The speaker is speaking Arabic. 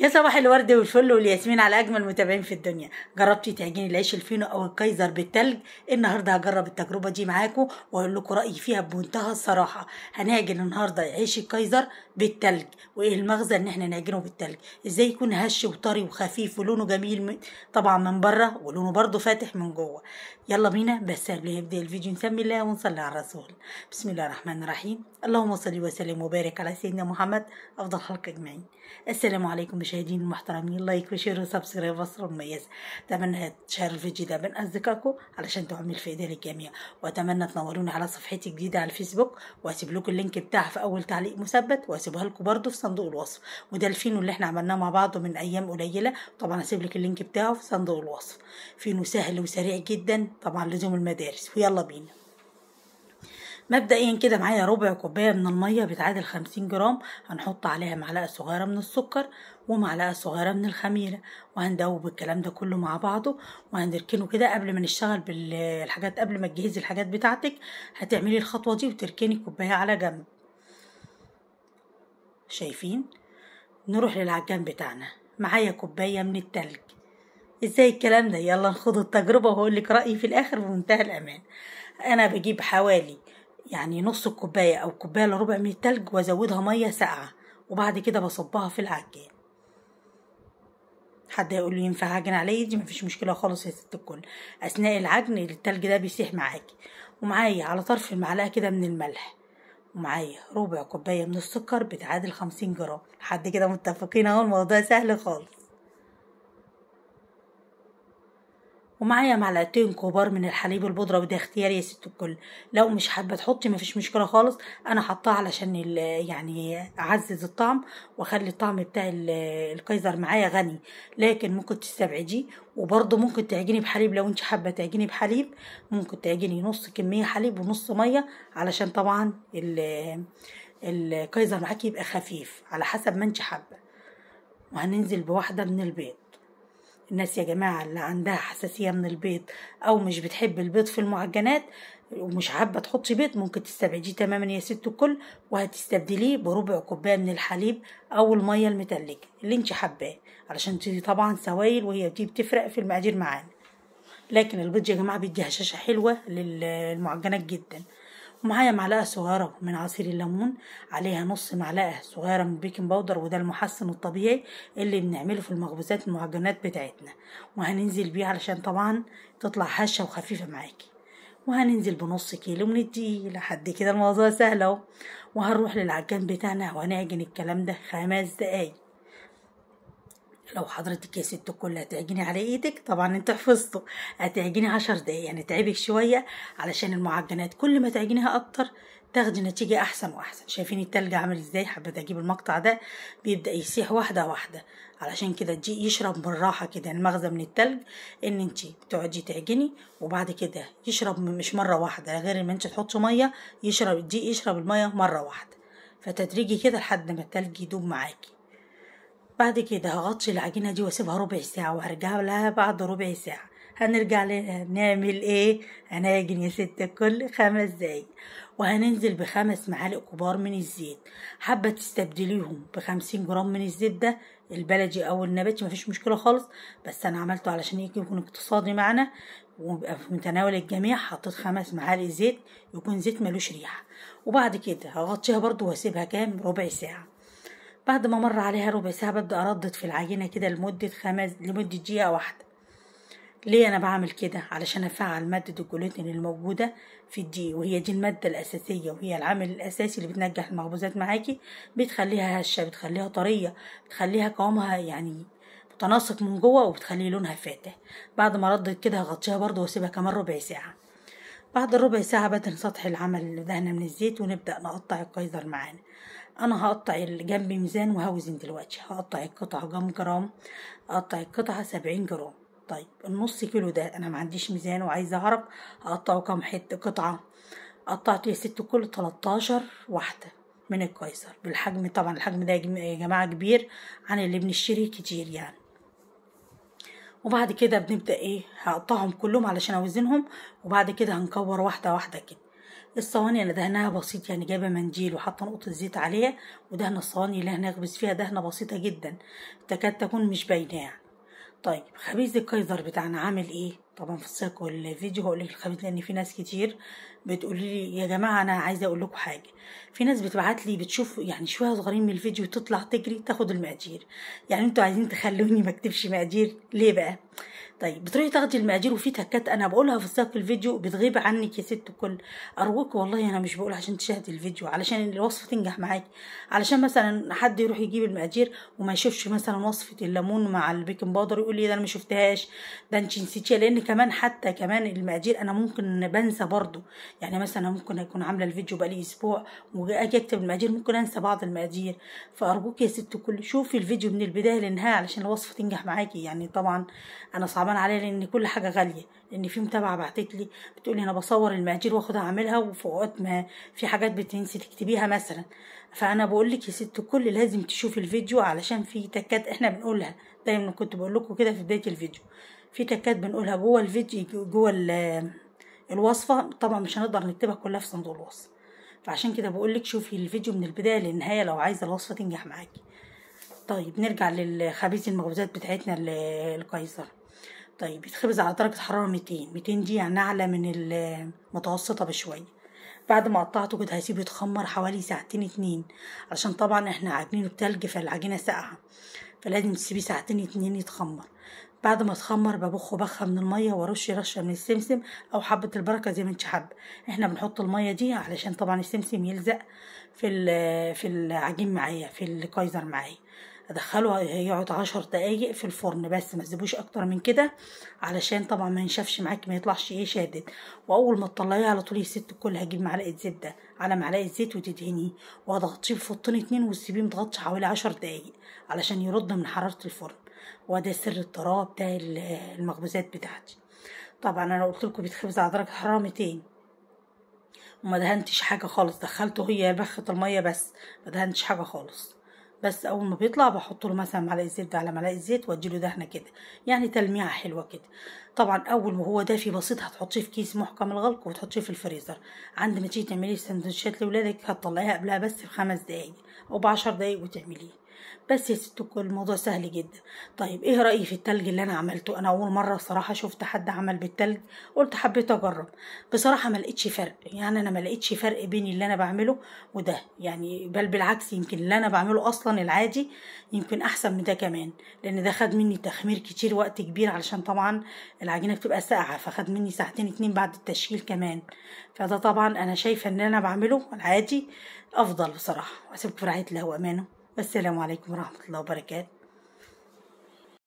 يا صباح الورد والفل والياسمين على اجمل متابعين في الدنيا. جربتي تعجني العيش الفينو او الكايزر بالتلج؟ النهارده هجرب التجربه دي معاكم واقول لكم رايي فيها بمنتهى الصراحه. هنعجن النهارده عيش الكايزر بالتلج، وايه المغزى ان احنا نعجنه بالتلج؟ ازاي يكون هش وطري وخفيف ولونه جميل طبعا من بره ولونه برضو فاتح من جوه. يلا بينا، بس قبل ما نبدا الفيديو نسمي الله ونصلي على الرسول. بسم الله الرحمن الرحيم، اللهم صل وسلم وبارك على سيدنا محمد افضل خلق اجمعين. السلام عليكم مشاهدين المحترمين، لايك وشير وسبسكرايب وصل مميز. اتمنى تشاركوا الفيديو ده بين اصدقائكم علشان تعمل فائده للجميع، واتمنى تنوروني على صفحتي الجديده على الفيسبوك، وهسيب لكم اللينك بتاعها في اول تعليق مثبت، وهسيبها لكم برده في صندوق الوصف. وده الفينو اللي احنا عملناه مع بعض من ايام قليله، طبعا هسيب لك اللينك بتاعه في صندوق الوصف. فينو سهل وسريع جدا طبعا لزوم المدارس. ويلا بينا. مبدئيا كده معايا ربع كوبايه من الميه بتعادل 50 جرام، هنحط عليها معلقه صغيره من السكر ومعلقه صغيره من الخميره، وهندوب الكلام ده كله مع بعضه وهنركنه كده. قبل ما نشتغل بالحاجات، قبل ما تجهزي الحاجات بتاعتك هتعملي الخطوه دي وتركني الكوبايه على جنب. شايفين؟ نروح للعجان بتاعنا. معايا كوبايه من التلج. ازاي الكلام ده؟ يلا نخوض التجربه وهقول لك رايي في الاخر بمنتهى الامان. انا بجيب حوالي نص الكوبايه او كوبايه الا ربع من التلج وازودها ميه ساقعه، وبعد كده بصبها في العجان. حد يقول لي ينفع اعجن على ايدي؟ مفيش مشكله خالص يا ست الكل. اثناء العجن التلج ده بيسيح معاكي. ومعايا على طرف المعلقه كده من الملح، ومعايا ربع كوبايه من السكر بتعادل 50 جرام. لحد كده متفقين اهو، الموضوع سهل خالص. ومعايا معلقتين كبار من الحليب البودرة، وده اختياري يا ست الكل. لو مش حابه تحطي مفيش مشكله خالص، انا حطاه علشان اعزز الطعم واخلي الطعم بتاع الكايزر معايا غني. لكن ممكن تستبعديه، وبرضه ممكن تعجني بحليب. لو انت حابه تعجني بحليب ممكن تعجني نص كميه حليب ونص ميه، علشان طبعا الكايزر معاكي يبقى خفيف على حسب ما انت حابه. وهننزل بواحده من البيض. الناس يا جماعة اللي عندها حساسية من البيض أو مش بتحب البيض في المعجنات ومش حابة تحطي بيض، ممكن تستبعديه تماما يا ست الكل، وهتستبدليه بربع كوباية من الحليب أو المية المتلجة اللي انت حباه، علشان تدي طبعا سوائل، وهي دي بتفرق في المقادير معانا. لكن البيض يا جماعة بيدي هشاشة حلوة للمعجنات جدا. ومعايا معلقه صغيره من عصير الليمون، عليها نص معلقه صغيره من بيكنج باودر، وده المحسن الطبيعي اللي بنعمله في المخبوزات المعجنات بتاعتنا. وهننزل بيه علشان طبعا تطلع هشه وخفيفه معاكي. وهننزل بنص كيلو من الدقيق. لحد كده الموضوع سهل اهو. وهنروح للعجان بتاعنا وهنعجن الكلام ده 5 دقايق. لو حضرتك يا ست الكل هتعجني على ايدك، طبعا انت حفظته، هتعجني 10 دقايق، يعني تعبك شويه علشان المعجنات كل ما تعجنيها اكتر تاخدي نتيجه احسن واحسن. شايفين التلج عامل ازاي؟ حبيت اجيب المقطع ده بيبدا يسيح واحده واحده، علشان كده الدقيق يشرب بالراحه كده. المغزى من التلج ان انت تقعدي تعجني وبعد كده يشرب مش مره واحده، غير ما انت تحطي ميه يشرب الدقيق، يشرب الميه مره واحده، فتدريجي كده لحد ما التلج يدوب معاكي. بعد كده هغطي العجينة دي واسيبها ربع ساعة، وهرجع لها بعد ربع ساعة. هنرجع لها نعمل ايه؟ هنعجن يا ست الكل 5 دقايق. وهننزل ب5 معالق كبار من الزيت. حابة تستبدليهم ب50 جرام من الزيت ده البلدي او النباتي مفيش مشكلة خالص، بس انا عملته علشان يكون اقتصادي معنا ويبقى في متناول الجميع. حطيت 5 معالق زيت، يكون زيت ملوش ريحة. وبعد كده هغطيها برضو واسيبها كام؟ ربع ساعة. بعد ما مر عليها ربع ساعة ببدأ أردد في العجينة كده لمدة دقيقة واحدة. ليه أنا بعمل كده؟ علشان أفعل مادة الجلوتين الموجودة في الدقيق، وهي دي المادة الأساسية وهي العامل الأساسي اللي بتنجح المخبوزات معاكي. بتخليها هشة، بتخليها طرية، بتخليها قوامها متناسق من جوه، وبتخلي لونها فاتح. بعد ما ردت كده هغطيها برضو واسيبها كمان ربع ساعة. بعد الربع ساعة بدهن سطح العمل اللي دهنه من الزيت، ونبدأ نقطع الكايزر معانا. انا هقطع اللي جنبي ميزان وهوزن دلوقتي. هقطع القطعة كام جرام؟ هقطع القطعة 70 جرام. طيب النص كيلو ده انا ما عنديش ميزان وعايزة اعرف هقطعه كام حتة قطعة. قطعت يا ست كل 13 واحدة من الكايزر بالحجم. طبعا الحجم ده يا جماعة كبير عن اللي بنشتريه كتير يعني. وبعد كده بنبدأ هقطعهم كلهم علشان اوزنهم، وبعد كده هنكور واحدة واحدة كده. الصواني انا دهنها بسيط، يعني جايبه منديل وحاطه نقطه زيت عليها، ودهن الصواني اللي هنخبز فيها دهنه بسيطه جدا تكاد تكون مش باينه يعني. طيب خبيز الكايزر بتاعنا عامل ايه؟ طبعا في السياق والفيديو هقول لك الخبيز، لان في ناس كتير بتقولي لي يا جماعه انا عايزه اقول لكم حاجه. في ناس بتبعت لي بتشوف يعني شويه صغيرين من الفيديو تطلع تجري تاخد المقادير. يعني انتوا عايزين تخلوني ما اكتبش مقادير ليه بقى؟ طيب بتروحي تاخدي المقادير وفي تكات انا بقولها في سياق الفيديو بتغيب عنك يا ست الكل. ارجوك والله انا مش بقول عشان تشاهدي الفيديو، علشان الوصفه تنجح معاكي. علشان مثلا حد يروح يجيب المقادير وما يشوفش مثلا وصفه الليمون مع البيكنج باودر يقول لي ده انا ما شفتهاش، ده انت نسيتيها. لان كمان حتى كمان المقادير انا ممكن بنسى برضو. يعني مثلا ممكن اكون عامله الفيديو بقالي اسبوع واجي اكتب المقادير ممكن انسى بعض المقادير. فارجوك يا ست الكل شوفي الفيديو من البدايه للنهايه علشان الوصفه تنجح معاكي. يعني طبعا انا صعبان عليا لان كل حاجه غاليه، لان في متابعه بعتت لي بتقولي انا بصور المقادير واخد اعملها وفي اوقات ما في حاجات بتنسي تكتبيها مثلا. فانا بقول لك يا ست الكل لازم تشوفي الفيديو علشان في تكات احنا بنقولها دايما، كنت بقول لكم كده في بدايه الفيديو، في تكات بنقولها جوه الفيديو جوه الوصفه، طبعا مش هنقدر نكتبها كلها في صندوق الوصف. فعشان كده بقول لك شوفي الفيديو من البدايه للنهايه لو عايزه الوصفه تنجح معاكي. طيب نرجع للخبيز المخبوزات بتاعتنا الكايزر. طيب يتخبز على درجة حرارة 200 دي يعني أعلى من المتوسطة بشوية. بعد ما قطعته كده هسيبه يتخمر حوالي ساعتين 2، علشان طبعا احنا عاجنينه بتلج فالعجينة ساقعة، فلازم تسيبيه ساعتين 2 يتخمر. بعد ما تخمر ببخه بخة من المية وارش رشة من السمسم أو حبة البركة زي ما انت حابة. احنا بنحط المية دي علشان طبعا السمسم يلزق في العجين معايا في الكايزر معايا. ادخله يقعد 10 دقايق في الفرن بس، ما تسيبوش اكتر من كده علشان طبعا ما ينشفش معاكي ما يطلعش ايه شادد. واول ما تطلعيه على طول يا ست الكل هجيب معلقه زبده على معلقه زيت وتدهنيه وهتغطيه بفطين 2 وتسيبيه متغطي حوالي 10 دقايق علشان يرد من حراره الفرن. وده سر الطراوه بتاع المخبوزات بتاعتي. طبعا انا قلت لكم بيتخبز على درجه حراره 200 وما دهنتش حاجه خالص، دخلته هي بخه الميه بس ما دهنتش حاجه خالص. بس اول ما بيطلع بحط له مثلا معلقه زبده على معلقه زيت واديله دهنه كده، يعني تلميعه حلوه كده. طبعا اول ما هو دافي بسيط هتحطيه في كيس محكم الغلق وتحطيه في الفريزر. عند ما تيجي تعملي سندوتشات لاولادك هتطلعيها قبلها بس ب5 دقايق او ب10 دقايق وتعمليه. بس يا ست الكل الموضوع سهل جدا. طيب ايه رأيي في التلج اللي انا عملته؟ انا اول مرة صراحة شفت حد عمل بالتلج، قلت حبيت اجرب. بصراحة ما لقيتش فرق، يعني انا ما لقيتش فرق بين اللي انا بعمله وده، يعني بل بالعكس يمكن اللي انا بعمله اصلا العادي يمكن احسن من ده كمان، لان ده خد مني تخمير كتير وقت كبير علشان طبعا العجينة بتبقى ساقعة، فخد مني ساعتين 2 بعد التشكيل كمان. فده طبعا انا شايفة ان انا بعمله العادي افضل بصراحة. واسيبكم في رعاية الله وامانه، والسلام عليكم ورحمة الله وبركاته.